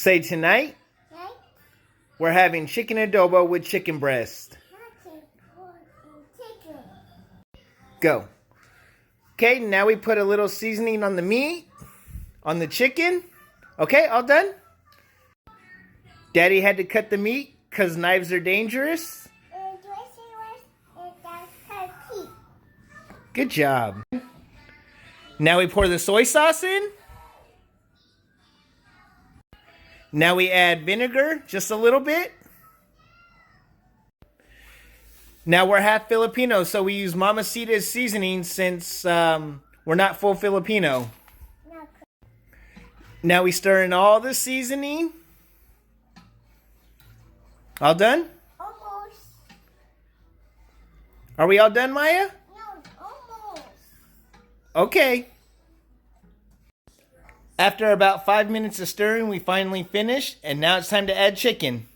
Say tonight, we're having chicken adobo with chicken breast. Go. Okay, now we put a little seasoning on the meat, on the chicken. Okay, all done? Daddy had to cut the meat because knives are dangerous. Good job. Now we pour the soy sauce in. Now we add vinegar, just a little bit. Now we're half Filipino, so we use Mamacita's seasoning since we're not full Filipino. Now we stir in all the seasoning. All done? Almost. Are we all done, Maya? No, almost. Okay. After about 5 minutes of stirring, we finally finished, and now it's time to add chicken.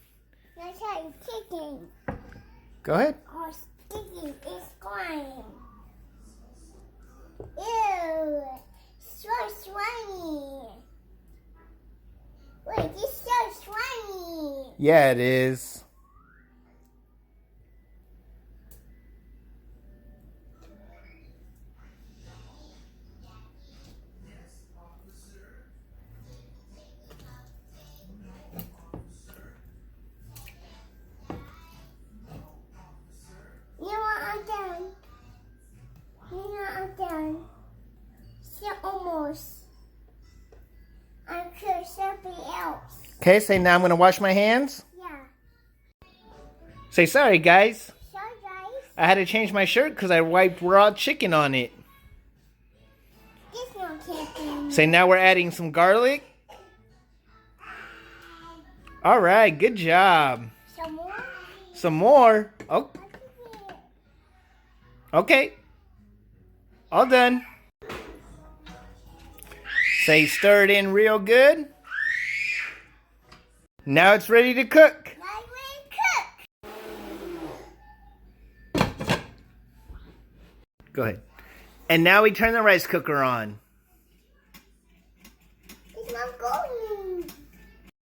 Let's have chicken. Go ahead. Oh, chicken is slime. Ew, so slimy. Wait, it's so slimy. Yeah, it is. You know what, I'm done. You know I'm done. So almost. I'm sure something else. Okay, say now I'm going to wash my hands. Yeah. Say sorry, guys. Sorry, guys. I had to change my shirt because I wiped raw chicken on it. This no chicken. Say now we're adding some garlic. All right, good job. Some more? Some more. Oh, okay. All done. Say stir it in real good. Now it's ready to cook. Now we cook. Go ahead. And now we turn the rice cooker on.